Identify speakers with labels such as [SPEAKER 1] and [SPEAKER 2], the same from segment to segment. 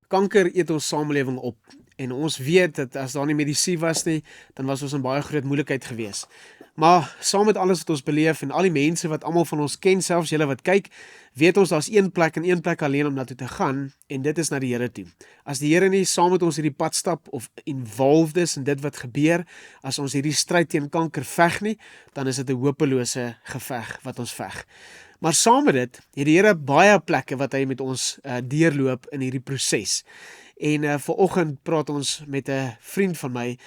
[SPEAKER 1] kanker eet ons samelewing op. En ons weet dat as daar nie medisy was nie, dan was ons in baie groot moeilikheid gewees. Maar saam met alles wat ons beleef en al die mense wat almal van ons ken, selfs julle wat kyk, weet ons daar's een plek en een plek alleen om na toe te gaan, en dit is na die Here toe. As die Here nie saam met ons hierdie pad stap of involved is in dit wat gebeur, as ons hierdie stryd teen kanker veg nie, dan is dit 'n hopelose geveg wat ons veg. Maar saam met dit, het die Here baie plekke wat hy met ons deurloop in hierdie proses. En vanoggend praat ons met 'n vriend van my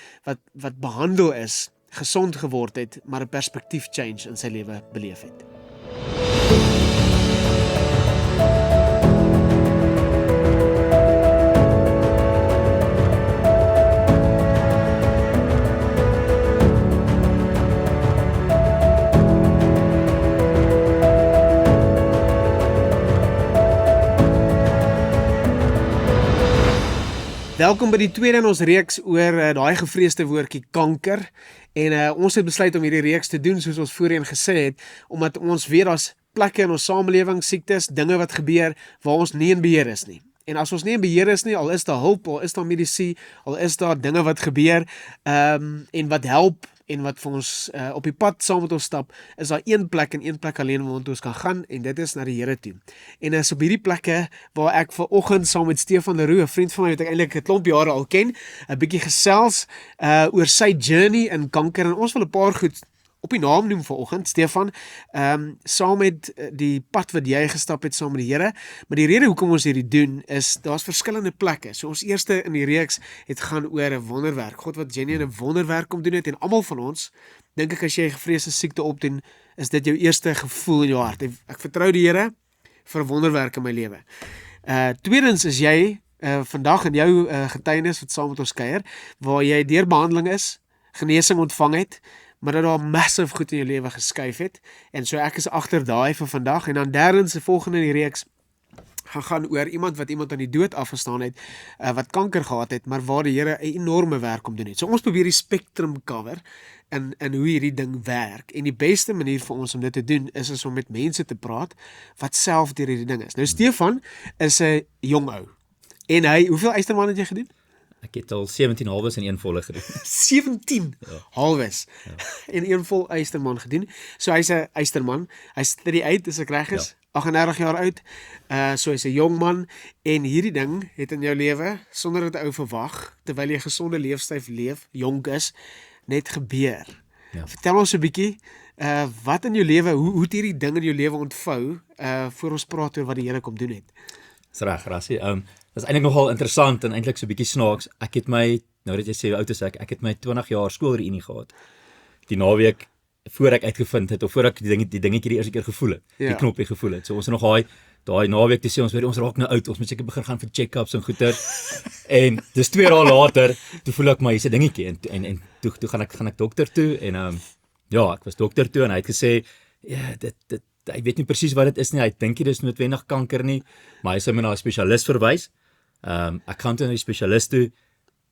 [SPEAKER 1] wat behandel is, gesond geword het, maar 'n perspektief change in sy lewe beleef het. Welkom by die tweede in ons reeks oor daai gevreesde woordjie kanker. En ons het besluit om hierdie reeks te doen soos ons voorheen gesê het, omdat ons weet daar's plekke in ons samelewing, siektes, dinge wat gebeur waar ons nie in beheer is nie. En as ons nie in beheer is nie, al is daar hulp, al is daar medisy, al is daar dinge wat gebeur en wat help en wat vir ons op die pad saam met ons stap, is daar een plek en een plek alleen waar ons kan gaan, en dit is na die Here toe. En is op hierdie plekke waar ek vanoggend saam met Stefan Leroux, 'n vriend van my wat ek eintlik 'n klomp jare al ken, 'n bietjie gesels oor sy journey in kanker, en ons wil 'n paar goed op die naam noem vanoggend, Stefan, saam met die pad wat jy gestap het saam met die Here. Maar die rede hoekom ons hierdie doen, is daar's verskillende plekke. So ons eerste in die reeks het gaan oor 'n wonderwerk. God wat genuine 'n wonderwerk kom doen het, en almal van ons, dink ek as jy 'n gevreesde siekte opdoen, is dit jou eerste gevoel in jou hart. Ek vertrou die Here vir 'n wonderwerk in my lewe. Tweedens is jy vandag in jou getuienis wat saam met ons kuier, waar jy deur behandeling is, genesing ontvang het, maar dat daar massive goed in jou lewe geskuif het, en so ek is agter daai vir vandag. En dan derdens, die volgende in die reeks, gaan oor iemand wat iemand aan die dood afgestaan het, wat kanker gehad het, maar waar die Here 'n enorme werk om doen het. So ons probeer die spectrum cover, in hoe hierdie ding werk, en die beste manier vir ons om dit te doen, is om met mense te praat, wat self deur hierdie ding is. Nou Stefan is 'n jong ou, en hoeveel Eysterman het jy gedoen?
[SPEAKER 2] Ek het al 17 halwes en 1 volle gedoen.
[SPEAKER 1] 17 halwes en 1 vol Eysterman gedoen. So hy's 'n Eysterman. Hy's 38 as ek reg is. 38 jaar oud. So hy's 'n jong man, en hierdie ding het in jou lewe, sonder dat 'n ou verwag, terwyl jy 'n gesonde leefstyl leef, jonk is, net gebeur. Ja. Vertel ons 'n bietjie, wat in jou lewe, hoe het hierdie ding in jou lewe ontvou, voor ons praat oor wat die Here kom doen het?
[SPEAKER 2] Dis reg, Rassie. Dis eintlik nogal interessant en eintlik so 'n bietjie snaaks. Ek het my, nou dat jy sê hoe oud is ek het my 20 jaar skoolreunie gehad. Die naweek voor ek uitgevind het, of voor ek die dingetjie die eerste keer gevoel het, die knoppie gevoel het. So ons het nog daai naweek te sê, ons raak nou oud, ons moet seker begin gaan vir check-ups en goeie. En dis 2 dae later, toe voel ek my hier's 'n dingetjie, en toe gaan ek dokter toe, en ek was dokter toe, en hy het gesê, ja, hy weet nie presies wat dit is nie, hy dink nie dis noodwendig kanker nie, maar hy sê my na 'n spesialis verwys. Ek gaan toe na die spesialis toe,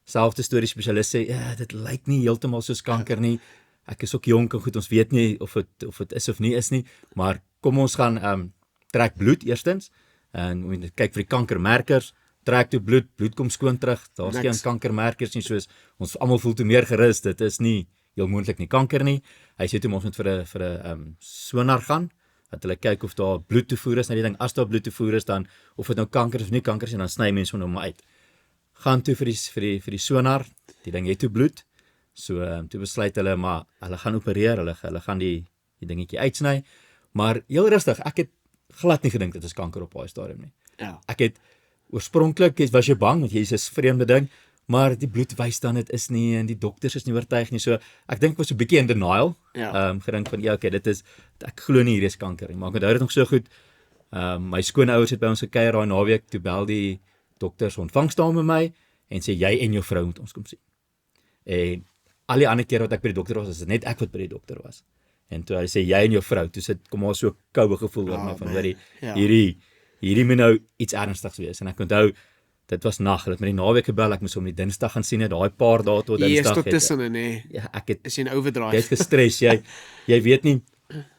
[SPEAKER 2] selfde storie, spesialis sê, ja, dit lyk nie heeltemal soos kanker nie, ek is ook jonk en goed, ons weet nie of het is of nie is nie, maar kom ons gaan trek bloed eerstens, en ons kyk vir die kankermerkers, trek toe bloed kom skoon terug, daar's geen kankermerkers nie, soos ons almal voel toe meer gerus, dit is nie heel moontlik nie kanker nie. Hy sê toe ons moet vir 'n sonar gaan, dat hulle kyk of daar bloed toevoer is na die ding. As daar bloed toevoer is, dan of dit nou kanker is of nie kanker is, en dan sny mense hom nou maar uit. Gaan toe vir die sonar, die ding het toe bloed. So toe besluit hulle, maar hulle gaan opereer, hulle gaan die dingetjie uitsny. Maar heel rustig, ek het glad nie gedink dit is kanker op daai stadium nie.
[SPEAKER 1] Ja.
[SPEAKER 2] Ek het oorspronklik was jy bang, want jy is vreemde ding, maar die bloed wys dan dit is nie, en die dokters is nie oortuig nie. So ek dink was so 'n bietjie in denial. Gedink van okay, ek glo nie hier is kanker nie. Maar ek onthou dit nog so goed. My skoonouers het by ons gekuier daai naweek, toe bel die dokters ontvangsdame met my en sê jy en jou vrou moet ons kom sien. En al die ander keer wat ek by die dokter was, is dit net ek wat by die dokter was. En toe hy sê jy en jou vrou, toe kom maar so koue gevoel oor my van hierdie moet nou iets ernstigs wees. En ek onthou, dit was nag, hulle het my die naweek gebel, ek moes hom die Dinsdag gaan sien, daai paar dae tot Dinsdag.
[SPEAKER 1] Jy is tot tussenin, hè?
[SPEAKER 2] Ja,
[SPEAKER 1] is jy in overdrive?
[SPEAKER 2] Jy het gestres, jy weet nie,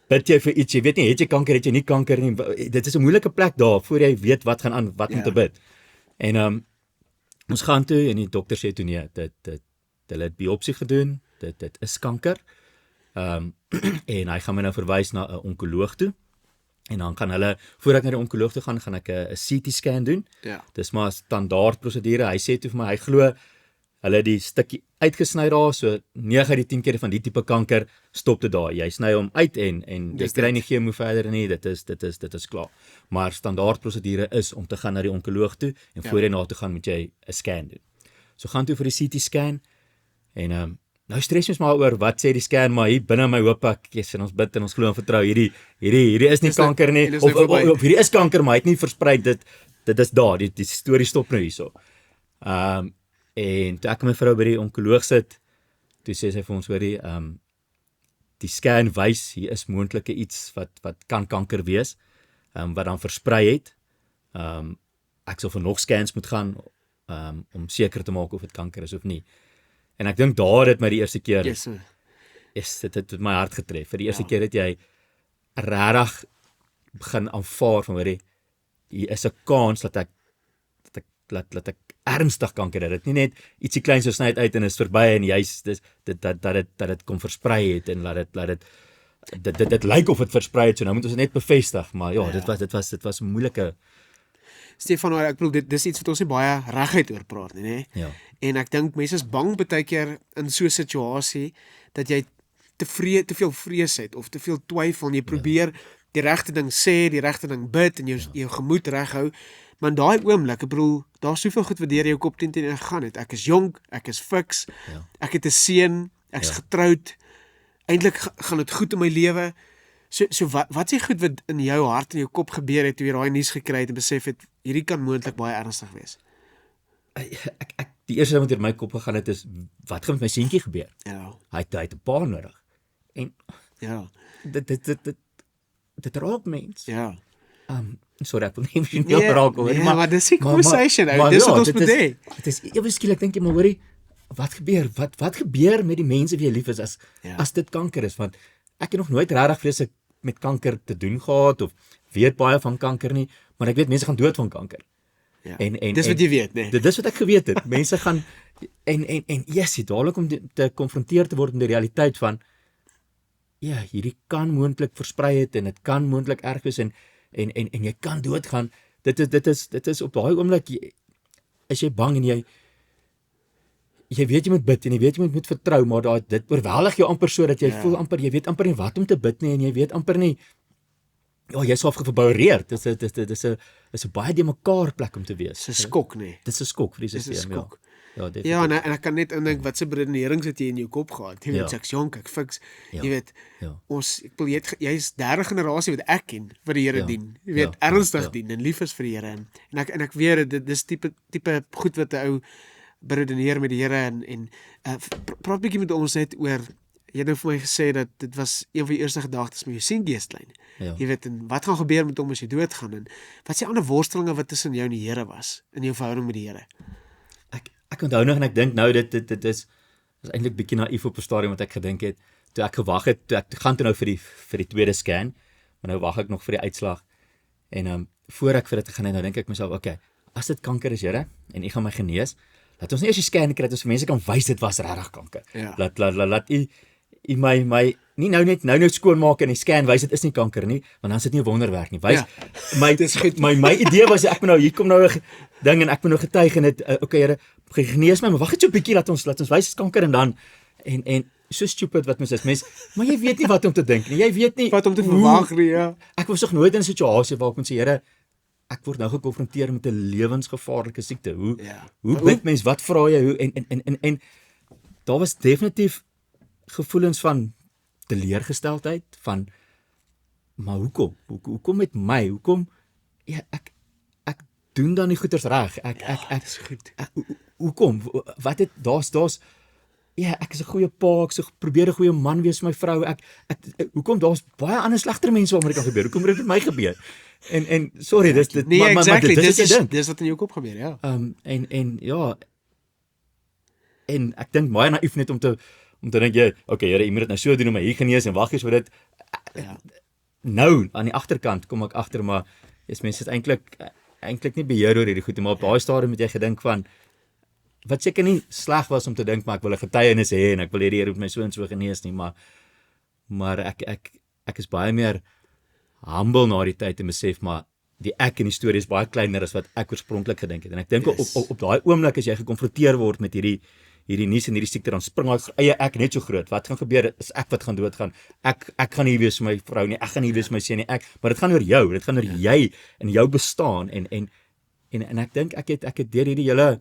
[SPEAKER 2] bid jy vir iets, jy weet nie, het jy kanker, het jy nie kanker nie, dit is 'n moeilike plek daar, voor jy weet wat gaan aan, wat om te bid. En Ons gaan toe en die dokter sê toe nee, hulle het biopsie gedoen, dit is kanker. En hy gaan my nou verwys na 'n onkoloog toe. En dan kan hulle, voor ek na die onkoloog toe gaan ek 'n CT-scan doen.
[SPEAKER 1] Ja.
[SPEAKER 2] Dis maar standaard prosedure. Hy sê toe vir my, hy glo hulle het die stukkie uitgesny daar, so 9 uit die 10 keer van die tipe kanker stop dit daar. Jy sny hom uit en jy kry nie chemo verder nie. Dit is klaar. Maar standaard prosedure is om te gaan na die onkoloog toe en voor jy na toe gaan moet jy 'n scan doen. So gaan toe vir die CT-scan en nou stres ons maar oor wat sê die scan, maar hier binne my hoop ek, en ons bid en ons glo en vertrou, hierdie is nie kanker nie, of hierdie is kanker, maar hy het nie versprei, dit is daar, die storie stop nou hierso. En toe ek my vrou by die onkoloog sit, toe sê sy vir ons, hoorie, die scan wys, hier is moontlike iets wat kan kanker wees, wat dan versprei het. Ek sal vir nog scans moet gaan, om seker te maak of dit kanker is of nie. En ek dink daar het my die eerste keer, dit het my hart getref. Vir die eerste keer het jy regtig begin aanvaar van, hoorie, hier is 'n kans dat ek ernstig kanker het. Dit nie net ietsie klein so sny uit en is verby en juist dat dit kom versprei het en laat dit lyk of dit versprei het, so nou moet ons dit net bevestig, maar ja, dit was 'n moeilike.
[SPEAKER 1] Stefan, ek bedoel dis iets wat ons nie baie reguit oor praat nie, né?
[SPEAKER 2] Ja.
[SPEAKER 1] En ek dink mense is bang baie keer in so 'n situasie dat jy te veel vrees het of te veel twyfel en jy probeer die regte ding sê, die regte ding bid en jou gemoed reghou. Maar in daai oomblik, ek bedoel, daar's soveel goed wat deur jou kop teen gegaan het. Ek is jonk, ek is fiks, ek het 'n seun, ek's getroud. Eintlik gaan dit goed in my lewe. So wat is goed wat in jou hart en jou kop gebeur het toe jy daai nuus gekry het en besef het hierdie kan moontlik baie ernstig wees?
[SPEAKER 2] Die eerste ding wat in my kop gegaan het is, wat gaan met my seentjie gebeur?
[SPEAKER 1] Ja.
[SPEAKER 2] Hy het 'n pa nodig. En dit raak mens.
[SPEAKER 1] Ja.
[SPEAKER 2] Sorry, ek wil nie emosioneel raak hoor,
[SPEAKER 1] maar dis die conversation, dis wat ons moet hê.
[SPEAKER 2] Dit is ewe skielik dink jy maar hoorie, wat gebeur met die mense wie jy lief is as dit kanker is, want ek het nog nooit regtig vreeslik met kanker te doen gehad of weet baie van kanker nie, maar ek weet mense gaan dood van kanker.
[SPEAKER 1] Ja. En dis wat jy weet, né?
[SPEAKER 2] Dit is wat ek geweet het. Mense gaan en dadelik om te konfronteer te word met die realiteit van hierdie kan moontlik versprei het en dit kan moontlik erg wees en jy kan doodgaan. Dit is op daai oomblik is jy bang en jy weet jy moet bid en jy weet jy moet vertrou, maar dit oorweldig jou amper so dat jy voel amper, jy weet amper nie wat om te bid nie en jy weet amper nie, jy is verboureerd. Dit is 'n baie de mekaar plek om te wees.
[SPEAKER 1] Dis 'n skok, nee.
[SPEAKER 2] Dit is 'n skok vir die sisteem,
[SPEAKER 1] Ja, en ek kan net indink wat se beredenerings het jy in jou kop gehad. Jy weet, ek's jonk, ek fiks. Jy weet, jy's derde generasie wat ek ken vir die Here dien. Jy weet, ernstig dien en lief is vir die Here en ek weet dit dis tipe goed wat 'n ou beredeneer met die Here en praat bietjie met ons net oor. Jy het nou vir my gesê dat dit was een van die eerste gedagtes met jou seentjie is klein. Jy weet, en wat gaan gebeur met hom as jy doodgaan en wat se ander worstelinge wat tussen jou en die Here was in jou verhouding met die Here?
[SPEAKER 2] Ek onthou nog en ek dink nou dit is eintlik bietjie naïef op 'n stadium wat ek gedink het toe ek gewag het, toe ek gaan toe nou vir die tweede scan, maar nou wag ek nog vir die uitslag en voor ek vir dit gaan nou dink ek myself, okay, as dit kanker is, Here, en U gaan my genees, laat ons nie eers die scan kry dat ons mense kan wys dit was regtig kanker. Laat U my nie nou net skoonmaak en die scan wys dit is nie kanker nie, want dan is dit nie 'n wonderwerk nie. Wys my idee was ek moet nou hier kom nou 'n ding en ek moet nou getuig en dit okay Here, genees my, maar wag net so 'n bietjie laat ons wys dit kanker en dan en so stupid wat mens is. Maar jy weet nie wat om te dink nie. Jy weet nie
[SPEAKER 1] wat om te verwag nie, ja.
[SPEAKER 2] Ek was nog nooit in 'n situasie waar ek kon sê, Here, ek word nou gekonfronteer met 'n lewensgevaarlike siekte. Hoe bid mens? Wat vra jy? Hoe en daar was definitief gevoelens van teleurgesteldheid van maar hoekom met my? Hoekom ek doen dan nie goeders reg. Ek
[SPEAKER 1] is goed.
[SPEAKER 2] Hoekom? Wat het daar's ek is 'n goeie pa, ek probeer 'n goeie man wees vir my vrou. Hoekom daar's baie ander slegter mense waarmee dit kan gebeur. Hoekom moet dit met my gebeur? En sorry, dis dit
[SPEAKER 1] nee, maar dis wat in jou kop gebeur, ja.
[SPEAKER 2] En ek dink baie naïef net om te dink jy, okay, Here, U moet dit nou so doen om my hier genees en wag eens vir dit. Nou aan die agterkant kom ek agter, maar mense het eintlik nie beheer oor hierdie goed, maar op daai stadium het jy gedink van wat seker nie sleg was om te dink maar ek wil 'n getuienis hê en ek wil hê die Here moet my so en so genees nie, maar ek is baie meer humble na die tyd en besef maar die ek in die storie is baie kleiner as wat ek oorspronklik gedink het. En ek dink op daai oomblik as jy gekonfronteer word met hierdie nuus en hierdie siekte, dan spring daai eie ek net so groot. Wat gaan gebeur? Is ek wat gaan doodgaan? Ek gaan nie wees vir my vrou nie, ek gaan nie wees vir my seun nie, maar dit gaan oor jou, dit gaan oor jy en jou bestaan en ek dink ek het deur hierdie hele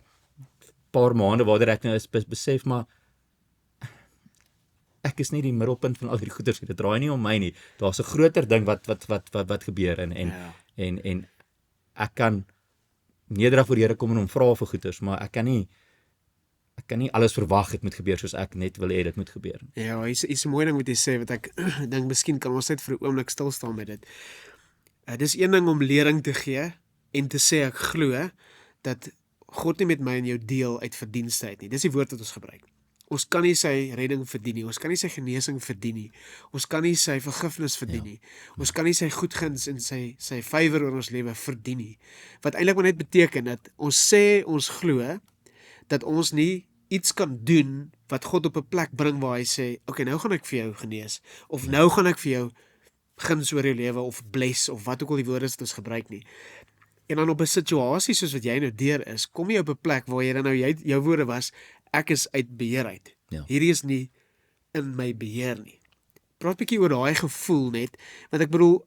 [SPEAKER 2] paar maande waar ek nou is besef maar ek is nie die middelpunt van al hierdie goeders nie. Dit draai nie om my nie. Daar's 'n groter ding wat gebeur en ek kan nederig voor die Here kom en hom vra vir goeders, maar ek kan nie alles verwag het moet gebeur soos ek net wil hê dit moet gebeur.
[SPEAKER 1] Ja, is 'n mooi ding wat jy sê wat ek dink miskien kan ons net vir 'n oomblik stil staan met dit. Dis een ding om lering te gee en te sê ek glo dat God nie met my en jou deel uit verdienstheid nie. Dis die woord wat ons gebruik. Ons kan nie sy redding verdien nie. Ons kan nie sy genesing verdien nie. Ons kan nie sy vergifnis verdien nie. Ons kan nie sy goedguns en sy favour oor ons lewe verdien nie. Wat eintlik maar net beteken dat ons sê ons glo dat ons nie iets kan doen wat God op 'n plek bring waar hy sê, okay, nou gaan ek vir jou genees of nou gaan ek vir jou guns oor jou lewe of bless of wat ook al die woorde is wat ons gebruik nie. En dan op 'n situasie soos wat jy nou deur is, kom jy op 'n plek waar jy dan nou jou woorde was, ek is uit beheer uit.
[SPEAKER 2] Ja.
[SPEAKER 1] Hierdie is nie in my beheer nie. Praat 'n bietjie oor daai gevoel net, want ek bedoel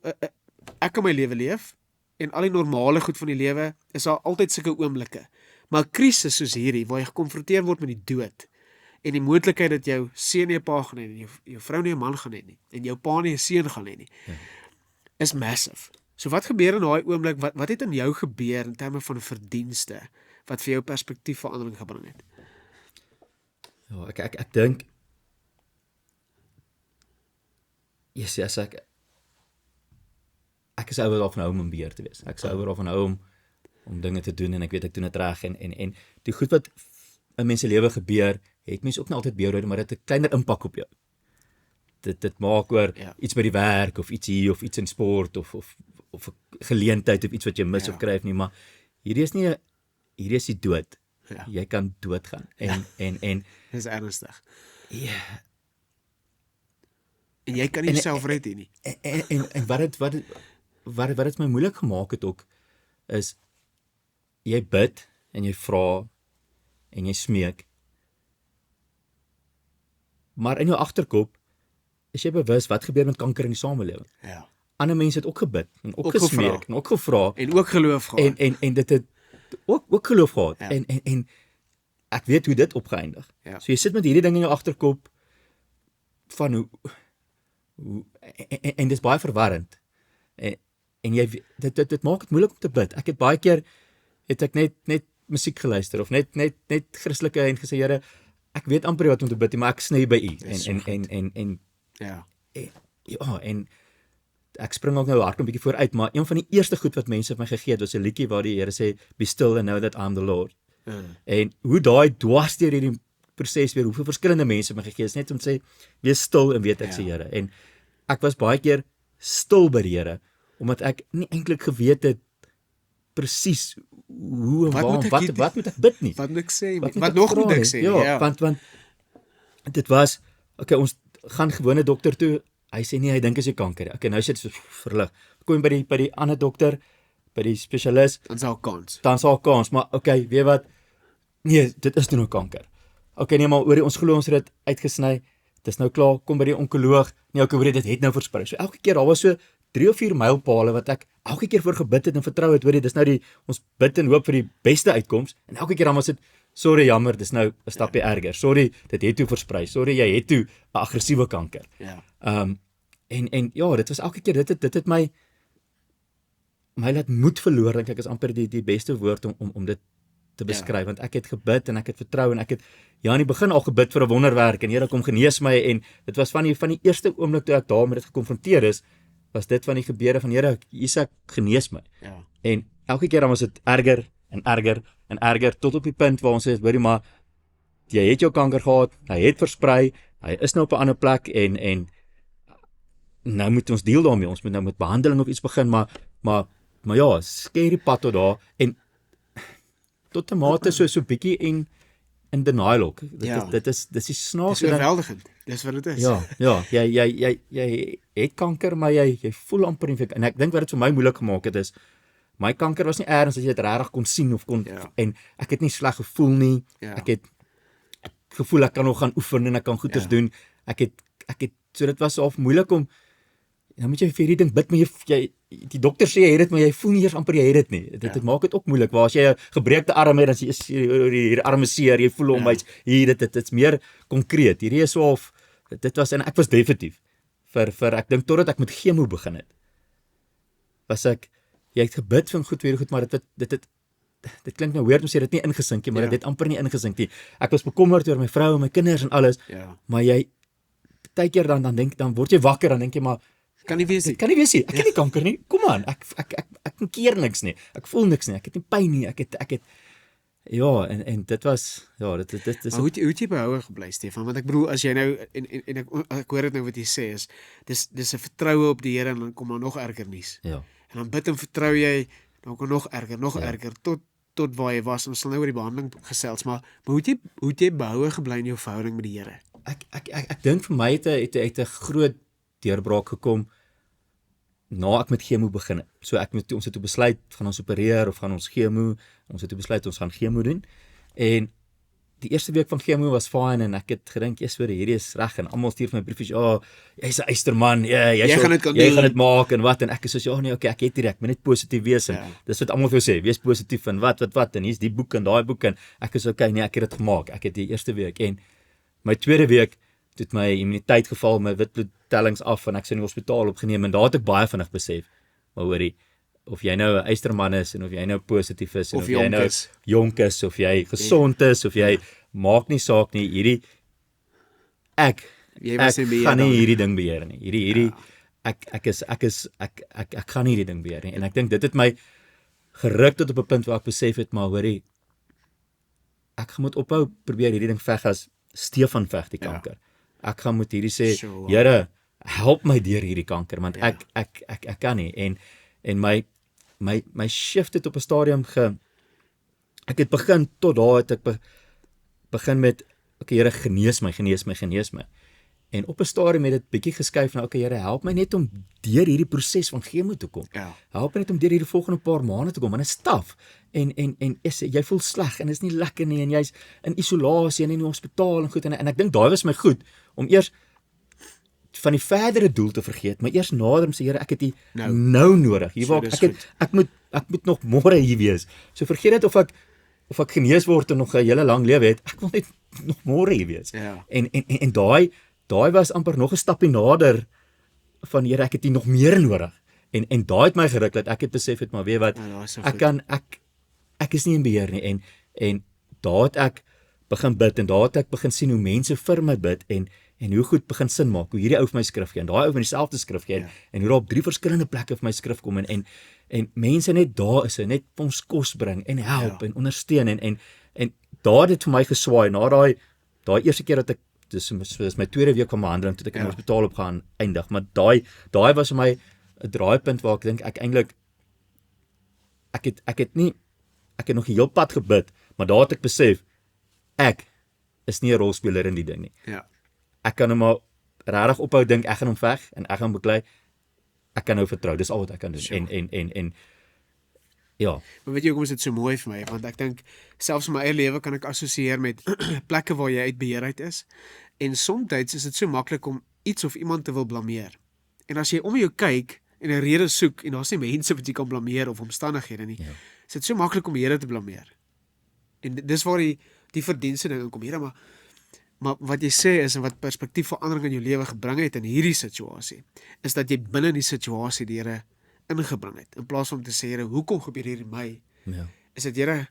[SPEAKER 1] ek kan my lewe leef en al die normale goed van die lewe is daar altyd sulke oomblikke. Maar 'n krisis soos hierdie waar jy gekonfronteer word met die dood en die moontlikheid dat jou seun nie 'n pa gaan hê nie, jou vrou nie 'n man gaan hê nie en jou pa nie 'n seun gaan hê nie, is massive. So wat gebeur in daai oomblik? Wat het in jou gebeur in terme van verdienste wat vir jou perspektiefverandering gebring het?
[SPEAKER 2] Ja, ek dink yes, ek is ouer daarvan hou om beheer te wees. Ek is ouer daarvan hou om dinge te doen en ek weet ek doen dit reg en die goed wat in mense lewe gebeur, het mense ook nie altyd beheer, maar dit het 'n kleiner impak op jou. Dit maak oor iets by die werk of iets hier of iets in sport of 'n geleentheid of iets wat jy mis of kry nie, maar hierdie is die dood. Ja. Jy kan doodgaan en
[SPEAKER 1] dis ernstig.
[SPEAKER 2] Ja.
[SPEAKER 1] En jy kan nie self red nie.
[SPEAKER 2] En wat dit my moeilik gemaak het ook is jy bid en jy vra en jy smeek. Maar in jou agterkop is jy bewus wat gebeur met kanker in die samelewing.
[SPEAKER 1] Ja.
[SPEAKER 2] Ander mense het ook gebid en ook gesmeek en ook gevra
[SPEAKER 1] en ook geloof gehad.
[SPEAKER 2] En dit het ook geloof gehad. Ja. En ek weet hoe dit opgeëindig. Ja. So jy sit met hierdie ding in jou agterkop van hoe en dit is baie verwarrend. En jy dit maak dit moeilik om te bid. Ek het baie keer het ek net musiek geluister of net Christelike en gesê, Here, ek weet amper wat om te bid, maar ek sny by U. En ek spring ook nou hard 'n bietjie vooruit, maar een van die eerste goed wat mense my gegee het was 'n liedjie waar die Here sê, be still and know that I'm the Lord. En hoe daai dwars deur hierdie proses weer, hoeveel verskillende mense my gegee het, net om te sê, wees stil en weet ek se Here. En ek was baie keer stil by die Here, omdat ek nie eintlik geweet het presies hoe en wat moet ek bid nie.
[SPEAKER 1] Wat moet ek sê? Wat nog moet ek sê?
[SPEAKER 2] Ja, want dit was, okay, ons gaan gewone dokter toe, hy sê nie, hy dink is 'n kanker. Okay, nou sit dit so verlig. Kom by die ander dokter, by die spesialis,
[SPEAKER 1] dan sal kans.
[SPEAKER 2] Maar okay, weet wat? Nee, dit is nou kanker. Okay, nee, maar ons glo ons het dit uitgesny. Dis nou klaar, kom by die onkoloog. Nee, okay, hoor dit het nou versprei. So elke keer daar was so 3 of 4 mylpale wat ek elke keer voor gebid het en vertrou het, hoor jy, dis nou ons bid en hoop vir die beste uitkoms en elke keer dan was dit sorry, jammer, dis nou 'n stapie erger. Sorry, dit het toe versprei. Sorry, jy het toe 'n aggressiewe kanker.
[SPEAKER 1] Ja.
[SPEAKER 2] En ja, dit was elke keer dit het my laat moed verloor, dink ek is amper die beste woord om dit te beskryf, want ek het gebid en ek het vertrou en ek het in die begin al gebid vir 'n wonderwerk en Here kom genees my en dit was van die eerste oomblik toe ek daarmee dit gekonfronteer is, was dit van die gebede van Here, Isak genees my. Ja. En elke keer dan was dit erger en erger en erger tot op die punt waar ons sê, hoorie maar jy het jou kanker gehad, hy het versprei, hy is nou op 'n ander plek en nou moet ons deel daarmee, ons moet nou met behandeling of iets begin, maar ja, skerry pad tot daar en tot 'n mate so bietjie in denial ook.
[SPEAKER 1] Ja.
[SPEAKER 2] Dit is die
[SPEAKER 1] Dis
[SPEAKER 2] snaaks.
[SPEAKER 1] oorweldigend. Dis wat dit is.
[SPEAKER 2] Ja, jy het kanker, maar jy voel amper nie. En ek dink wat dit vir my moeilik gemaak het is, my kanker was nie ergens dat jy dit regtig kon sien of kon, en ek het nie sleg gevoel nie.
[SPEAKER 1] Ja.
[SPEAKER 2] Ek het gevoel ek kan nog gaan oefen en ek kan goeders doen. Ek het so dit was half moeilik om, dan moet jy vir hierdie ding bid, maar jy die dokter sê jy het dit, maar jy voel nie eers amper jy het dit nie. Dit maak dit ook moeilik. Waar as jy 'n gebreekte arm het, dan sê jy hier arm is seer, jy voel hom hier dit's meer konkreet. Hierdie is so half, dit was, en ek was definitief vir ek dink totdat ek met chemo begin het. Was ek, jy het gebid van goed weer goed, maar dit klink nou weird om sê dit nie ingesink nie, maar dit het amper nie ingesink nie. Ek was bekommerd oor my vrou en my kinders en alles. Maar jy partykeer dan word jy wakker, dan dink jy maar
[SPEAKER 1] kan nie wees nie.
[SPEAKER 2] Ek het nie kanker nie. Kom aan, ek keer niks nie. Ek voel niks nie. Ek het nie pyn nie. Ek het ja, en dit was dit
[SPEAKER 1] maar hoe het jy behoue gebly, Stefan? Want ek bedoel, as jy nou en ek hoor dit nou wat jy sê is dis 'n vertroue op die Here, en dan kom daar nog erger nuus.
[SPEAKER 2] Ja.
[SPEAKER 1] En dan bid en vertrou jy, dan kom nog erger tot waar jy was. Ons sal nou oor die behandeling gesels, maar hoe het jy behoue gebly in jou verhouding met die Here?
[SPEAKER 2] Ek dink vir my het 'n groot deurbraak gekom na ek met chemo begin het. So ons het toe besluit, gaan ons opereer of gaan ons chemo, ons het toe besluit ons gaan chemo doen. En die eerste week van chemo was fyn en ek het gedink, hierdie is reg, en almal stuur vir my briefies, jy's 'n eysterman, jy gaan dit maak en wat, en ek is so, nee, okay, ek het hierdie, ek moet net positief wees, en dis wat almal vir jou sê, wees positief en wat, en hier's die boek en daai boek, en ek is okay, nee, ek het dit gemaak. Ek het die eerste week, en my tweede week het my immuniteit geval, my witbloedtellings af, en ek is in die hospitaal opgeneem, en daar het ek baie vinnig besef, maar hoorie, of jy nou 'n eysterman is, en of jy nou positief is, en of jy nou jonk is, of jy gesond is, of jy maak nie saak nie, ek gaan nie hierdie ding beheer nie, ek gaan nie hierdie ding beheer nie, en ek dink dit het my geruk tot op 'n punt waar ek besef het, maar hoorie, ek gaan moet ophou probeer hierdie ding veg as Stefan veg die kanker. Ek gaan moet hierdie sê, Here, help my deur hierdie kanker, want ek kan nie, en my shift het op 'n stadium ek het begin, tot daar het ek begin met, okay, Here, genees my, en op 'n stadium het dit bietjie geskuif na, okay, Here, help my net om deur hierdie proses van chemo te kom, help my net om deur hierdie volgende paar maande te kom, want dit is taaf, en jy voel sleg, en dit is nie lekker nie, en jy's in isolasie, en in die hospitaal, en goed, en ek dink daai was my goed, om eers van die verdere doel te vergeet, maar eers nader om sê, Here, ek het die nou nodig, hier waar ek moet nog môre hier wees, so vergeet dit of ek genees word en nog 'n hele lang lewe het, ek wil net nog môre hier wees, en daai was amper nog 'n stapie nader van, Here, ek het hier nog meer nodig, en daai het my geruk, dat ek het besef het, maar weet wat, ek is nie in beheer nie, en daar het ek begin bid, en daar het ek begin sien hoe mense vir my bid, en hoe goed begin sin maak, hoe hierdie ou vir my skrif gee, en daai ou van dieselfde skrif gee, en hoe daar op 3 verskillende plekke vir my skrif kom, en mense net daar is, en net ons kos bring, en help, en ondersteun, en daar het dit vir my geswaai, na daai eerste keer dat ek, dis my tweede week van behandeling, toe ek in die hospitaal op gaan eindig, maar daai was vir my 'n draaipunt waar ek dink, ek het nog 'n heel pad gebid, maar daar het ek besef, ek is nie 'n rolspeler in die ding nie. Ek kan nou maar regtig ophou dink, ek gaan hom veg, en ek gaan beklei, ek kan nou vertrou, dis al wat ek kan doen, en ja.
[SPEAKER 1] Maar weet jy hoekom is dit so mooi vir my, want ek dink, selfs in my eie lewe kan ek assosieer met plekke waar jy uit beheer uit is, en soms is dit so maklik om iets of iemand te wil blameer, en as jy om jou kyk, en 'n rede soek, en daar's nie mense wat jy kan blameer, of omstandighede nie, is dit so maklik om die Here te blameer, en dis waar die verdienste ding kom, Here, maar wat jy sê is, en wat perspektiefverandering in jou lewe gebring het in hierdie situasie, is dat jy binne die situasie die Here ingebring het, in plaas van om te sê, Here, hoekom gebeur hier in my, is dit, Here,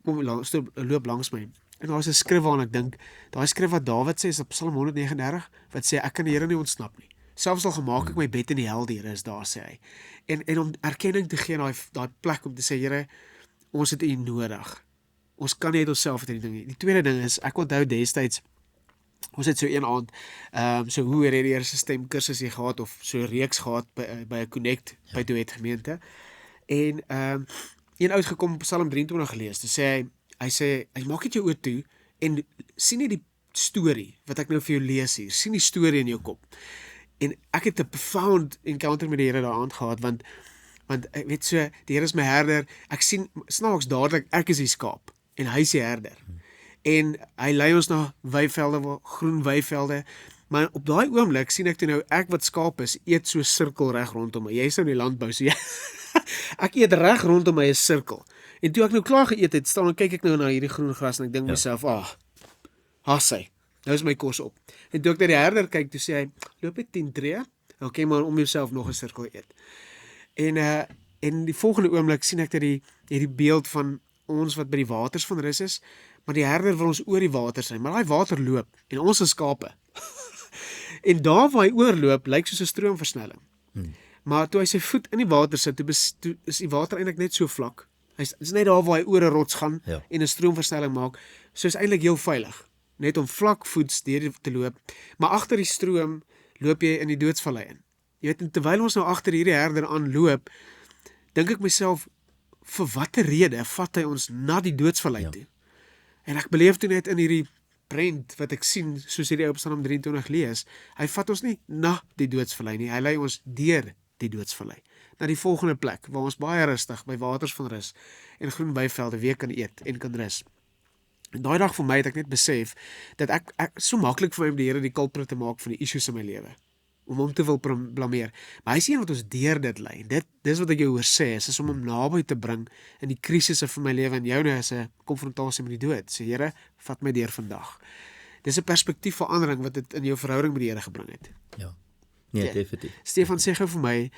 [SPEAKER 1] kom loop langs my, en daar is 'n skrif waaraan ek dink, daai skrif wat Dawid sê, is op Psalm 139, wat sê, ek kan die Here nie ontsnap nie, selfs al gemaak ek my bed in die hel, die Here is daar, sê hy, en om erkenning te gee, daai plek om te sê, Here, ons het U nodig, ons kan nie uit onsself het hierdie ding. Die tweede ding is, ek onthou destyds, ons het so een aand, so hoe het die eerste stem kursus jy gehad, of so 'n reeks gehad, by 'n Connect, by Duet gemeente, en een oud gekom, Psalm 23 gelees, toe sê hy sê, maak dit jou oor toe, en sien jy die storie wat ek nou vir jou lees hier, sien die storie in jou kop. En ek het 'n profound encounter met die Here daaraan gehad, want ek weet so, die Here is my herder, ek sien snaaks dadelik, ek is die skaap, en hy is die herder. En hy lei ons na weivelde, groen weivelde, maar op daai oomblik sien ek toe nou, ek wat skaap is, eet so 'n sirkel reg rondom my. Jy is nou in die landbou, so ek eet reg rondom my 'n sirkel. En toe ek nou klaar geëet het, staan en kyk ek nou na hierdie groen gras en ek dink myself, hassy, nou is my kos op. En toe ek na die herder kyk, toe sê hy, loop net 10 tree, okay, maar om jouself nog 'n sirkel eet. En die volgende oomblik sien ek dat hierdie beeld van ons wat by die waters van rus is, maar die herder wil ons oor die water sy, maar daai water loop, en ons is skape. En daar waar hy oorloop, lyk soos 'n stroomversnelling. Maar toe hy sy voet in die water sit, toe is die water eintlik net so vlak. Is net daar waar hy oor 'n rots gaan en 'n stroomversnelling maak, so is eintlik heel veilig, net om vlak voets deur te loop, maar agter die stroom loop jy in die doodsvallei in. Jy weet, en terwyl ons nou agter hierdie herder aanloop, dink ek myself, vir watter rede vat hy ons na die doodsvallei toe? En ek beleef toe net in hierdie prent wat ek sien, soos hierdie op Psalm 23 lees, hy vat ons nie na die doodsvallei nie, hy lei ons deur die doodsvallei, na die volgende plek, waar ons baie rustig, by waters van rus, en groen weivelde weer kan eet, en kan rus. En daai dag vir my het ek net besef, dat ek so maklik vir my om die Here die culprit te maak van die issues in my lewe, om hom te wil blameer, maar hy is een wat ons deur dit lei, dis wat ek jou hoor sê, is om hom naby te bring, in die krisisse van my lewe, en jou nou is 'n konfrontasie met die dood, sê Here, vat my deur vandag. Dis 'n perspektiefverandering wat dit in jou verhouding met die Here gebring het.
[SPEAKER 2] Ja, nee, definitief.
[SPEAKER 1] Stefan, sê gou vir my,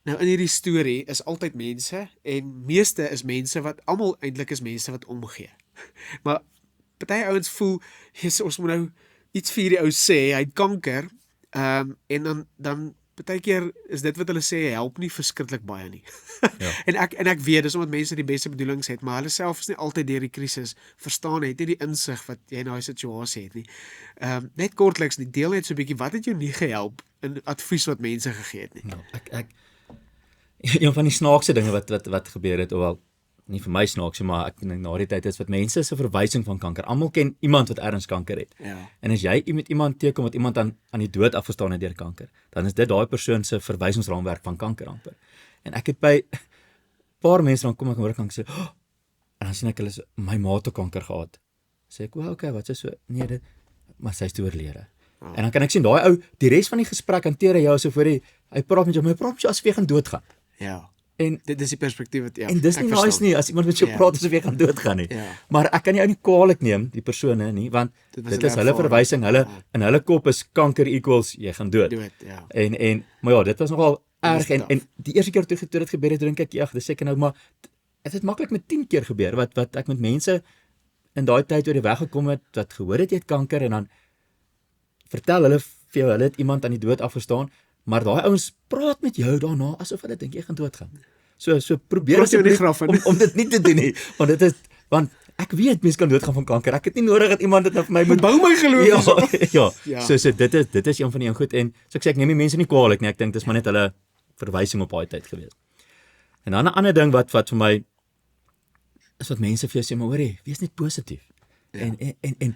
[SPEAKER 1] nou in hierdie storie is altyd mense, en meeste is mense wat, almal eintlik is mense wat omgee. Maar party ouens voel, ons moet nou iets vir hierdie ou sê, hy het kanker, en dan partykeer is dit wat hulle sê, help nie verskriklik baie nie. Ja. en ek weet, dis omdat mense die beste bedoelings het, maar hulle self is nie altyd deur die krisis verstaan het, nie die insig wat jy in daai situasie het nie. Net kortliks, die deel net so 'n bietjie, wat het jou nie gehelp in advies wat mense gegee het nie?
[SPEAKER 2] Nou, een van die snaakse dinge wat gebeur het, ofwel nie vir my snaakse, maar ek dink na die tyd is wat mense se verwysing van kanker. Almal ken iemand wat ergens kanker het.
[SPEAKER 1] Ja.
[SPEAKER 2] En as jy met iemand teekom wat iemand aan die dood afgestaan het deur kanker, dan is dit daai persoon se verwysingsraamwerk van kanker amper. En ek het by 'n paar mense dan kom ek hoor kanker sê, en dan sien ek hulle sê, my ma het kanker gehad. Sê ek, okay, wat is so? Nee, maar sy is toe oorlede. En dan kan ek sien daai ou, die res van die gesprek hanteer hy jou asof hy praat met jou, maar hy praat met jou asof jy gaan doodgaan.
[SPEAKER 1] Ja.
[SPEAKER 2] En
[SPEAKER 1] dit is die perspektief wat,
[SPEAKER 2] en dis nie nice nie, as iemand met jou praat asof jy gaan doodgaan nie. Maar ek kan nie ou nie kwaadlik neem, die persone nie, want dit is hulle verwysing, in hulle kop is kanker equals, jy gaan dood. Maar ja, dit was nogal erg, en die eerste keer toe dit gebeur het, dink ek, dis seker nou, maar het het maklik met 10 keer gebeur, wat ek met mense in daai tyd oor die weg gekom het, wat gehoor het jy het kanker, en dan vertel hulle vir jou, hulle het iemand aan die dood afgestaan, maar daai ouens praat met jou daarna, asof hulle dink jy gaan doodgaan. So probeer om dit nie te doen nie, want ek weet mense kan doodgaan van kanker, ek het nie nodig dat iemand dit nou vir my moet
[SPEAKER 1] bou my geloof.
[SPEAKER 2] So dit is een van die goed, en so ek sê, ek neem die mense nie kwaadlik nie, ek dink dis maar net hulle verwysing op daai tyd gewees. En dan 'n ander ding wat vir my is wat mense vir jou sê, maar hoorie, wees net positief. En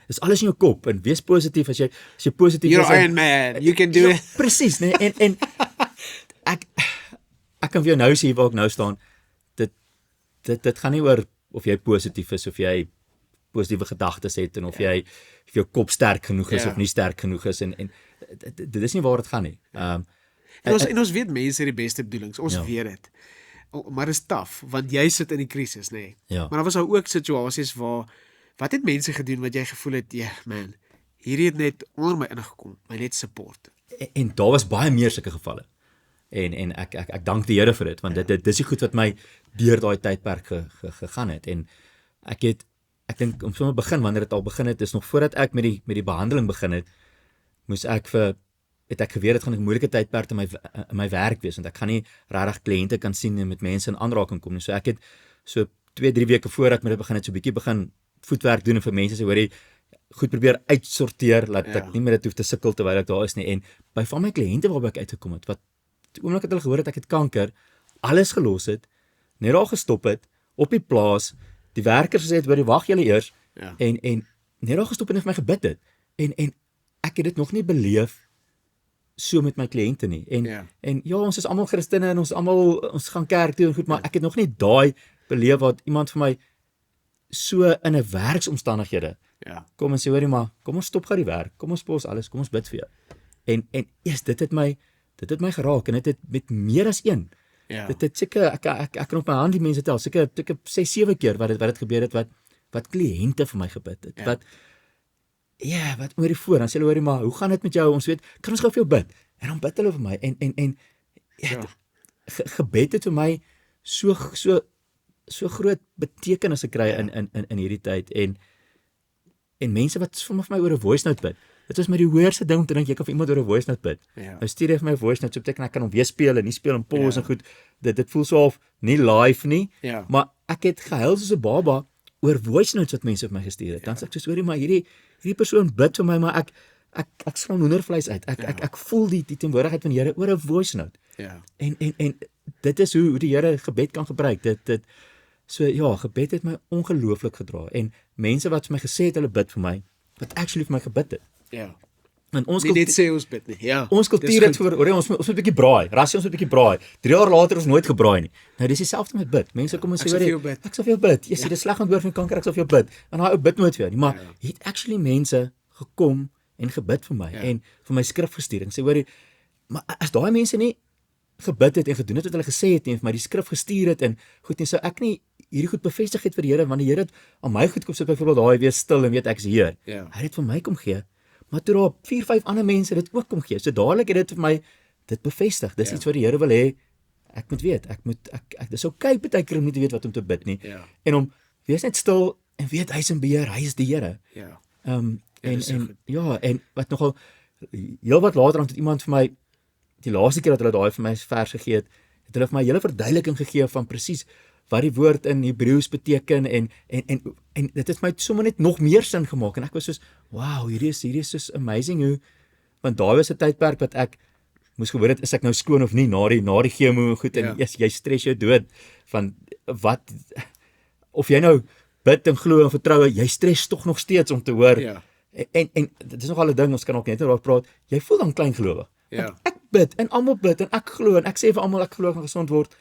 [SPEAKER 2] is alles in jou kop, en wees positief, as jy positief is.
[SPEAKER 1] You're Iron Man, you can do it.
[SPEAKER 2] Presies, nee, en ek kan vir jou nou sê waar ek nou staan, dit gaan nie oor of jy positief is, of jy positiewe gedagtes het, en of jou kop sterk genoeg is, of nie sterk genoeg is, en dit is nie waar dit gaan nie.
[SPEAKER 1] En ons weet mense het die beste bedoelings, ons weet dit. Maar dit is taaf, want jy sit in die krisis, nee. Maar daar was ook situasies waar, wat het mense gedoen wat jy gevoel het, man, hierdie het net onder my ingekom, my net support.
[SPEAKER 2] En daar was baie meer sulke gevalle. En ek dank die Here vir dit, want dit is die goed wat my deur daai tydperk gegaan het. En ek dink om sommer begin, wanneer dit al begin het, is nog voordat ek met die behandeling begin het, het ek geweet dit gaan 'n moeilike tydperk in my werk wees, want ek gaan nie regtig kliënte kan sien en met mense in aanraking kom nie. So ek het so 2-3 weke voor ek met dit begin het, so 'n bietjie begin voetwerk doen en vir mense sê, hoor jy, goed probeer uitsorteer, laat ek nie meer dit hoef te sukkel terwyl ek daar is nie. En by van my kliënte waarby ek uitgekom het, wat die oomblik het hulle gehoor het ek het kanker, alles gelos het, net daar gestop het, op die plaas, die werkers gesê het, hoor jy, wag julle eers, en net daar gestop en vir my gebid het. En ek het dit nog nie beleef so met my kliënte nie. En ja, ons is almal Christene en ons gaan kerk toe en goed, maar ek het nog nie daai beleef wat iemand vir my so in 'n werksomstandighede kom en sê, hoorie maar, kom ons stop gou die werk, kom ons pos alles, kom ons bid vir jou. En eers dit het my geraak en dit het met meer as een. Dit het seker ek kan op my hand die mense tel, seker 6-7 keer wat dit gebeur het wat kliënte vir my gebid het. Wat oor die voor, dan sê hulle, hoorie maar, hoe gaan dit met jou? Ons weet, kan ons gou vir jou bid? En dan bid hulle vir my en gebed het vir my so groot betekenis gekry in hierdie tyd en mense wat vir my oor 'n voice note bid. Dit was my die hoërste ding om te dink jy kan vir iemand oor 'n voice note bid. Nou stuur hy vir my 'n voice note, so beteken ek kan hom weer speel en nie speel en pause en goed. Dit voel so half nie live nie, maar ek het gehuil soos 'n baba oor voice notes wat mense vir my gestuur het. Dan sê ek soos, hoorie maar hierdie persoon bid vir my, maar ek slaan hoendervleis uit. Ek voel die teenwoordigheid van die Here oor 'n voice note. En dit is hoe die Here gebed kan gebruik. So ja, gebed het my ongelooflik gedra en mense wat vir my gesê het hulle bid vir my, wat actually vir my gebid het. En ons
[SPEAKER 1] net sê ons bid nie.
[SPEAKER 2] Ons kultuur het vir ons moet 'n bietjie braai. Rassie, ons moet 'n bietjie braai. 3 jaar later ons nooit gebraai nie. Nou dis dieselfde met bid. Mense kom en sê, ek sal vir jou bid. Jy sê dis sleg ontwoord van kanker, ek sal vir jou bid. En daai ou bid nooit vir jou nie, maar het actually mense gekom en gebid vir my en vir my skrif gestuur en sê, hoorie, maar as daai mense nie gebid het en gedoen het wat hulle gesê het en vir my die skrif gestuur het en goed nie, sou ek nie hierdie goed bevestig het vir die Here, want die Here het aan my goed kom sit byvoorbeeld daai weer stil en weet ek's hier. Hy het vir my kom gee, maar toe daar 4-5 ander mense dit ook kom gee. So dadelik het dit vir my dit bevestig. Dis iets wat die Here wil hê ek moet weet. Ek dis okay baie keer om nie te weet wat om te bid nie. En om wees net stil en weet hy is in beheer, hy is die Here. En wat nogal heel wat later dan het iemand vir my die laaste keer dat hulle daai vir my vers gegee het hulle vir my 'n hele verduideliking gegee van presies wat die woord in Hebreëus beteken en dit het my sommer net nog meer sin gemaak en ek was soos, wow, hierdie is soos amazing hoe, want daai was 'n tydperk wat ek moes gehoor het, is ek nou skoon of nie na die chemo en goed en jy stres jou dood van wat of jy nou bid en glo en vertrou, jy stres tog nog steeds om te hoor. En dit is nogal 'n ding, ons kan ook net oor praat. Jy voel dan klein gelowig. Ek bid en almal bid en ek glo en ek sê vir almal ek glo ek gaan gesond word.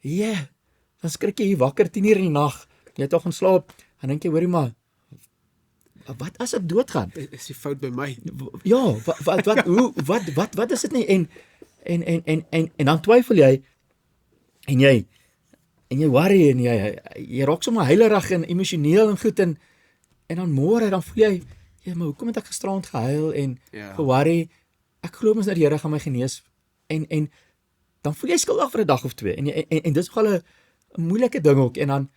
[SPEAKER 2] Dan skrik jy wakker 10:00 in die nag. Jy het al gaan slaap en dink jy, hoorie maar, wat as ek doodgaan?
[SPEAKER 1] Is die fout by my?
[SPEAKER 2] Ja, wat is dit nie? En dan twyfel jy en jy worry en jy raak sommer heilerig en emosioneel en goed en dan môre dan voel jy, maar hoekom het ek gisterand gehuil en geworry? Ek glo mos dat die Here gaan my genees en dan voel jy skuldig vir 'n dag of 2 en dis nogal 'n moeilike ding ook en dan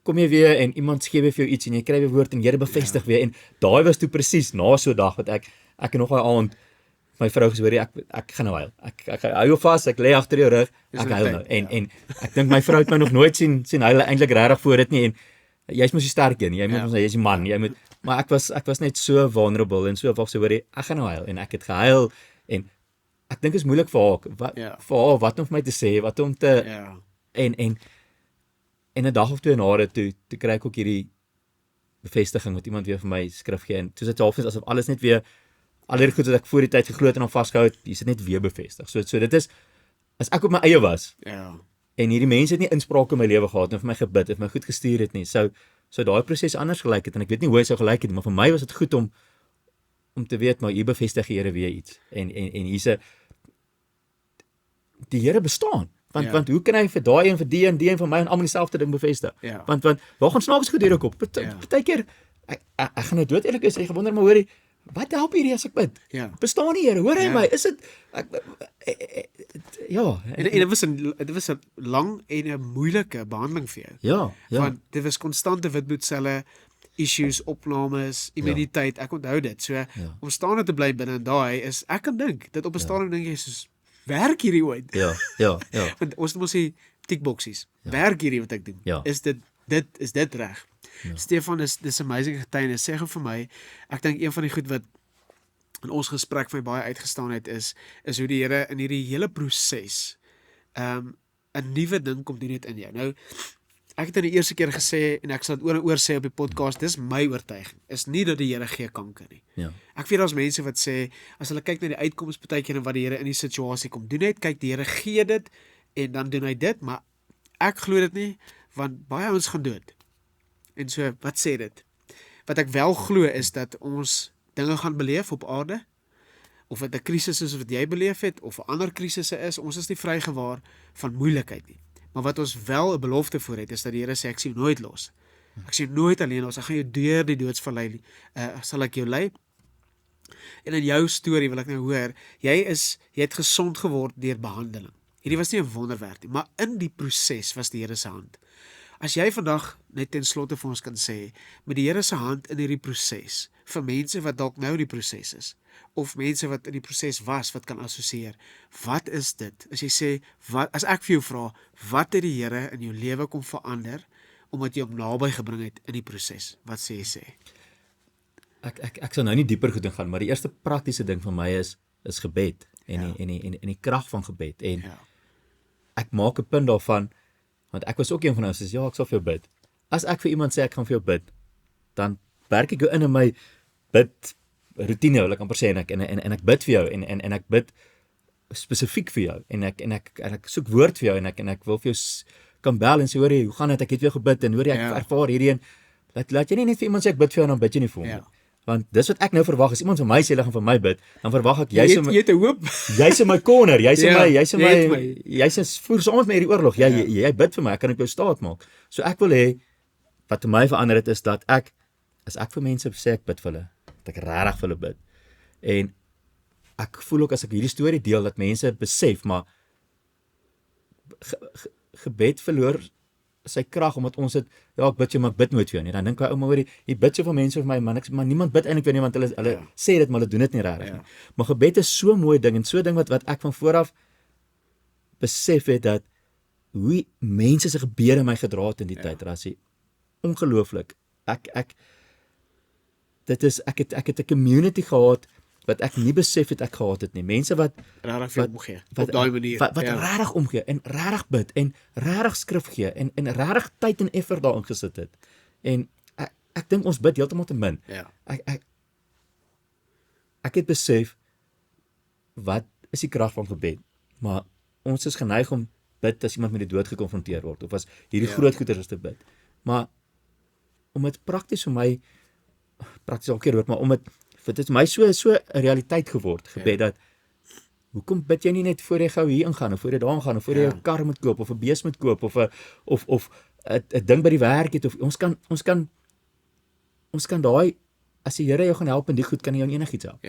[SPEAKER 2] kom jy weer en iemand gee weer vir jou iets en jy kry weer woord en die Here bevestig weer en daai was toe presies na so 'n dag wat ek nog daai aand my vrou gesê, hoorie, ek gaan nou huil. Ek hou jou vas, ek lê agter jou rug, ek huil nou en ek dink my vrou het my nog nooit sien huil eintlik regtig voor dit nie en jy's mos die sterk een, jy moet ons jy's die man, jy moet, maar ek was net so vulnerable en so hoorie, ek gaan nou huil en ek het gehuil en ek dink is moeilik vir haar wat om vir my te sê, wat om te en 'n dag of 2 na dit toe kry ek ook hierdie bevestiging wat iemand weer vir my skrif gee en toe sit half asof alles net weer al die goed wat ek voor die tyd geglo het en dan vasgehou het, dis net weer bevestig. So dit is as ek op my eie was. En hierdie mense het nie inspraak in my lewe gehad en vir my gebid het, my goed gestuur het nie. So daai proses anders gelyk het en ek weet nie hoe hy sou gelyk het nie, maar vir my was dit goed om te weet maar hier bevestig die Here weer iets. En hier's die Here bestaan. Want hoe kan hy vir daai en vir die en vir my en almal dieselfde ding bevestig? Want waar gaan snaaks goed hierdie kop? Partykeer ek gaan nou dood eerlik is, ek gewonder maar hoorie, wat help hierdie as ek bid? Bestaan die Here? Hoor hy my? Is dit
[SPEAKER 1] En dit was 'n lang en 'n moeilike behandeling vir jou. Want dit was konstante witbloedselle, issues, opnames, immuniteit. Ek onthou dit. So om staande te bly binne daai is ek kan dink dat op 'n stadium dink jy soos werk hierdie ooit. Want ons het mos die tickboxies. Werk hierdie wat ek doen. Is dit reg? Stefan, dis amazing getuienis. Sê gou vir my, ek dink een van die goed wat in ons gesprek vir my baie uitgestaan het is hoe die Here in hierdie hele proses 'n nuwe ding kom doen dit in jou. Nou Ek het in die eerste keer gesê, en ek sal dit oor en oor sê op die podcast, dis my oortuiging, is nie dat die Here gee kanker nie.
[SPEAKER 2] Ja.
[SPEAKER 1] Ek weet daar's mense wat sê, as hulle kyk na die uitkoms partykeer en wat die Here in die situasie kom, doen net, kyk, die Here gee dit, en dan doen hy dit, maar ek glo dit nie, want baie ons gaan dood. En so, wat sê dit? Wat ek wel glo is dat ons dinge gaan beleef op aarde, of dit 'n krisis is wat jy beleef het, of 'n ander krisisse is, ons is nie vrygewaar van moeilikheid nie. Maar wat ons wel 'n belofte voor het, is dat die Here sê, ek sien nooit los. Ek sien nooit alleen los, ek gaan jou deur die doodsvallei, sal ek jou lei. En in jou storie wil ek nou hoor, jy het gesond geword deur behandeling. Hierdie was nie 'n wonderwerk nie, maar in die proses was die Here se hand. As jy vandag net ten slotte vir ons kan sê, met die Here se hand in hierdie proses, vir mense wat dalk nou die proses is, of mense wat in die proses was, wat kan assosieer, wat is dit? As jy sê, as ek vir jou vra, wat het die Here in jou lewe kom verander, omdat jy hom naby gebring het in die proses? Wat sê jy sê?
[SPEAKER 2] Ek sal nou nie dieper goed ingaan, maar die eerste praktiese ding vir my is gebed, en die krag van gebed, en ek maak 'n punt daarvan, want ek was ook een van ons, ja, ek sal vir jou bid. As ek vir iemand sê, ek gaan vir jou bid, dan werk ek in my bid routine, wil ek amper sê, en ek bid vir jou, en ek bid spesifiek vir jou, en ek soek woord vir jou, en ek wil vir jou kan bel en sê, hoor jy, hoe gaan dit, ek het vir jou gebid, en hoor jy, ek ervaar hierdie, en laat jy nie net vir iemand sê, ek bid vir jou, en dan bid jy nie vir hom. Want dis wat ek nou verwag, as iemand vir my sê, hulle gaan vir my bid, dan verwag ek, jy
[SPEAKER 1] het 'n hoop.
[SPEAKER 2] Jy's in my corner, jy's voer saam met my hierdie oorlog, jy bid vir my, ek kan op jou staat maak. So ek wil hê, wat vir my verander het, is dat as ek vir mense sê, ek bid vir hulle, dat ek regtig vir hulle bid. En ek voel ook, as ek hierdie storie deel, dat mense besef, maar gebed verloor sy krag, omdat ons het, ja, ek bid jou, maar ek bid nooit vir jou nie. Dan dink hy, maar jy bid soveel mense vir my, maar niemand bid eintlik vir nie, want hulle sê dit, maar hulle doen dit nie regtig nie. Maar gebed is so 'n mooi ding, en so 'n ding wat ek van vooraf besef het, dat hoe mense se gebede my gedra het in die tyd, Rassie, ongelooflik. Ek het 'n community gehad, wat ek nie besef het ek gehad het nie. Mense wat
[SPEAKER 1] regtig omgee, op daai manier.
[SPEAKER 2] Wat regtig omgee, en regtig bid, en regtig skrif gee, en regtig tyd en effort daarin gesit het. En ek dink ons bid heeltemal te min. Ek het besef, wat is die krag van gebed? Maar ons is geneig om bid as iemand met die dood gekonfronteer word, of as hierdie groot goeders is te bid. Maar om dit prakties vir my, prakties al keer hoor, maar om dit is my so 'n realiteit geword, gebed, dat hoekom bid jy nie net voor jy gou hier ingaan, of voor jy daar ingaan, of voor jy 'n kar moet koop, of 'n bees moet koop, of 'n ding by die werk het, of ons kan daai, as die Here jou gaan help in die goed, kan hy jou enigiets help.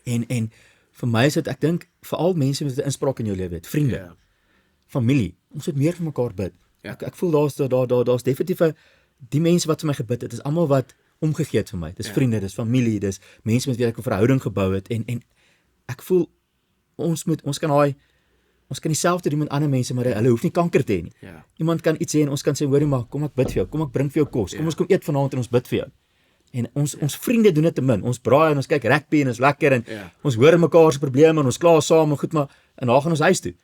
[SPEAKER 2] En vir my is dit, ek dink, veral mense met 'n inspraak in jou lewe het, vriende, familie, ons moet meer vir mekaar bid. Ek voel daar's definitief die mense wat vir my gebid het, is almal wat omgegee het vir my. Dis vriende, dis familie, dis mense met wie ek 'n verhouding gebou het, en ek voel ons kan dieselfde doen met ander mense, maar hulle hoef nie kanker te hê nie. Iemand kan iets sê en ons kan sê, hoorie, maar kom ek bid vir jou, kom ek bring vir jou kos, kom ons kom eet vanaand en ons bid vir jou. En ons vriende doen dit te min. Ons braai en ons kyk rugby en ons lekker, en ons hoor mekaar se probleme en ons kla saam en goed, maar en dan gaan ons huis toe.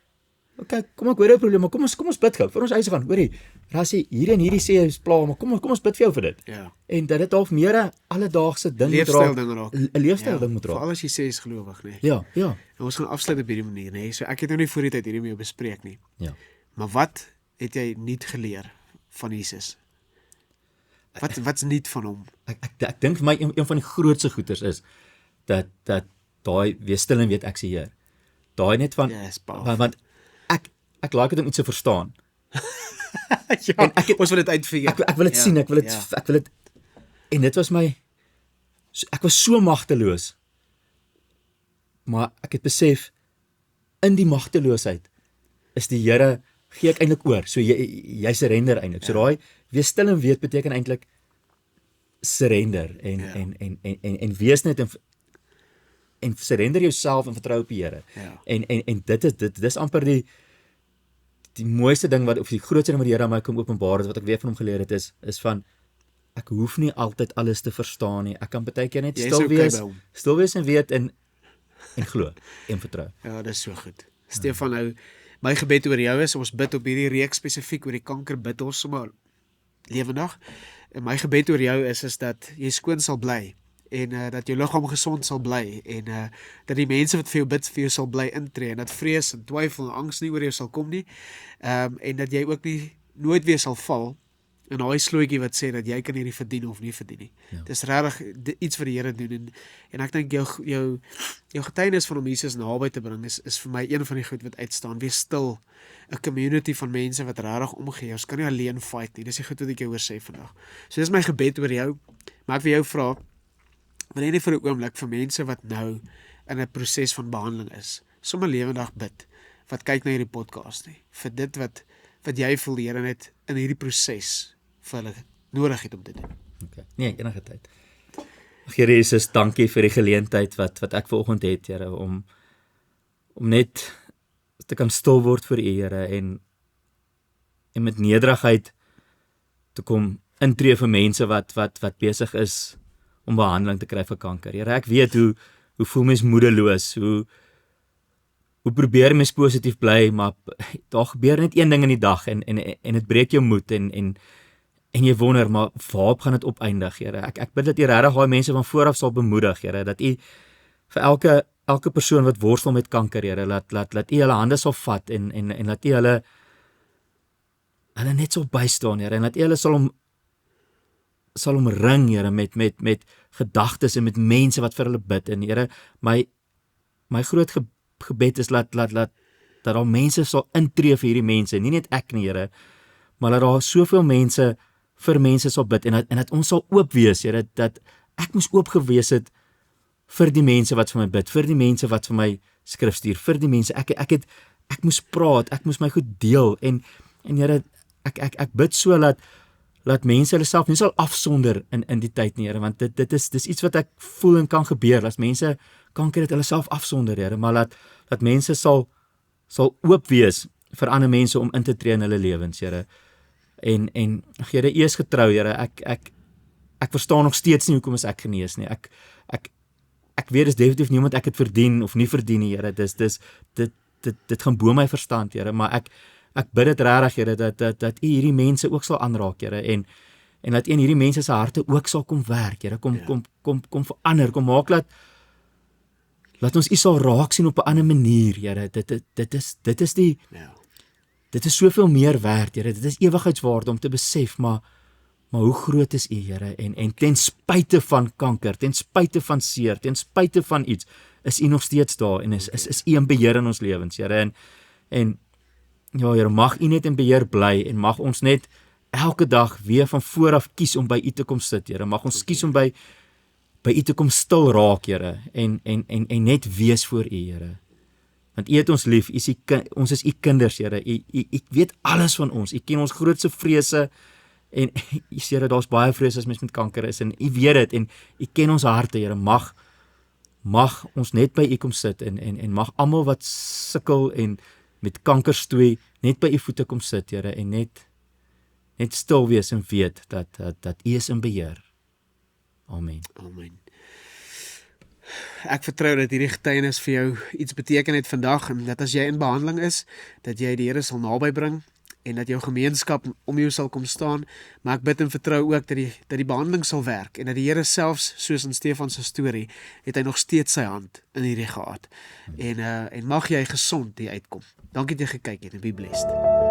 [SPEAKER 2] Okay, kom ek hoor jou probleem, maar kom ons bid gou vir ons huis gaan. Hoorie, Rassie, hierdie sê jy is pla, maar kom ons bid vir jou vir dit. En dat dit half meer 'n alledaagse ding moet raak. 'n leefstyl ding moet raak.
[SPEAKER 1] Veral as jy sê is gelowig, nê.
[SPEAKER 2] Ja.
[SPEAKER 1] En ons gaan afsluit op hierdie manier, nê. So ek het nou nie voor die tyd hierdie mee bespreek nie. Maar wat het jy nuut geleer van Jesus? Wat's nuut van hom?
[SPEAKER 2] Ek dink vir my een van die grootste goeters is dat daai wees stil en weet ek se Heer. Daai net van want ek like dit om iets te verstaan.
[SPEAKER 1] Ons wil dit uitvier.
[SPEAKER 2] Ek wil dit sien, ek wil dit, en dit was my, ek was so magteloos, maar ek het besef, in die magteloosheid, is die Here, gee ek eintlik oor, so jy surrender eintlik, so daai, wees stil en weet, beteken eintlik, surrender, en wees net, en surrender jouself, en vertrou op die Here, en dit is amper die mooiste ding of die grootste ding wat die Here aan my kom openbaar het, wat ek weer van hom geleer het, is van, ek hoef nie altyd alles te verstaan nie, ek kan baie keer net stil wees en weet, en glo, en vertrou.
[SPEAKER 1] Ja, dis so goed. Stefan, nou, My gebed oor jou is, ons bid op hierdie reeks spesifiek oor die kanker, bid ons sommer lewendig. En my gebed oor jou is dat jy skoon sal bly, en dat jou liggaam gesond sal bly, en dat die mense wat vir jou bid, vir jou sal bly intree, en dat vrees en twyfel en angs nie oor jou sal kom nie, en dat jy ook nie nooit weer sal val, en daai slootjie wat sê dat jy kan hierdie verdien of nie verdien nie. Dit is regtig iets wat die Here doen, en ek dink jou getuienis van om Jesus naby te bring, is vir my een van die goed wat uitstaan. Wees stil, 'n community van mense wat regtig omgee. Ons kan nie alleen fight nie, dis die goed wat ek jou hoor sê vandag. So dis my gebed oor jou, maar ek wil jou vra, wil jy nie vir 'n oomblik vir mense wat nou in 'n proses van behandeling is, sommer lewendig bid, wat kyk na hierdie podcast nie, vir dit wat jy voel die Here net in hierdie proses vir hulle nodig het om te doen.
[SPEAKER 2] Okay. Nee, enige tyd. Here Jesus, dankie vir die geleentheid wat ek vanoggend het, Here, om net te kan stil word vir U, Here, en met nederigheid te kom intree vir mense wat besig is om behandeling te kry vir kanker. Here, ek weet hoe voel mens moedeloos, hoe probeer mens positief bly, maar daar gebeur net een ding in die dag en dit breek jou moed en jy wonder, maar waarop gaan dit opeindig, Here? Ek bid dat U regtig daai mense van vooraf sal bemoedig, Here, dat U vir elke persoon wat worstel met kanker, Here, laat U hulle hande sal vat en laat U hulle net sal bystaan, Here, en laat U hulle sal omring, Here, met gedagtes en met mense wat vir hulle bid. En Here, my groot gebed is dat daar mense sal intree vir hierdie mense, nie net ek nie, Here, maar dat daar soveel mense vir mense sal bid, en dat ons sal oop wees, Here, dat ek moes oop gewees het vir die mense wat vir my bid, vir die mense wat vir my skrif stuur, vir die mense, ek moes praat, ek moes my goed deel, en Here, ek bid so laat mense hulle self nie sal afsonder in die tyd nie, Here, want dit is iets wat ek voel en kan gebeur, as mense kanker het hulle self afsonder, Here, maar laat mense sal oop wees vir ander mense om in te tree in hulle lewens, Here, en Here, U is getrou, Here, ek verstaan nog steeds nie hoekom is ek genees nie, ek weet dis definitief nie omdat ek het verdien of nie verdien nie, Here, dit gaan bo my verstand, Here, maar ek bid dit regtig, Here, dat U hierdie mense ook sal aanraak, Here, en dat U in hierdie mense se harte ook sal kom werk, Here, kom verander, kom maak laat ons U sal raak sien op 'n ander manier, Here, dit is soveel meer werd, Here, dit is ewigheidswaarde om te besef, maar hoe groot is U, Here, en ten spyte van kanker, ten spyte van seer, ten spyte van iets, is U nog steeds daar, en is U in beheer in ons lewens, Here, en ja, Here, mag U net in beheer bly, en mag ons net elke dag weer van vooraf kies om by U te kom sit, Here, mag ons kies om by U te kom stil raak, Here, en net wees voor U, Here, want U het ons lief, ons is U kinders, Here, U weet alles van ons, U ken ons grootste vrese, en Here, daar's baie vrese as mens met kanker is, en U weet dit, en U ken ons harte, Here, mag ons net by U kom sit, en mag almal wat sukkel en met kanker stoei, net by U voete kom sit, Here, en net stil wees en weet dat U is in beheer. Amen.
[SPEAKER 1] Amen. Ek vertrou dat hierdie getuienis vir jou iets beteken het vandag, en dat as jy in behandeling is, dat jy die Here sal naby bring, en dat jou gemeenskap om jou sal kom staan, maar ek bid en vertrou ook dat die behandeling sal werk, en dat die Here selfs, soos in Stefan se storie, het hy nog steeds sy hand in hierdie gehad, en mag jy gesond hier uitkom. Dankie dat jy gekyk het, en be blessed.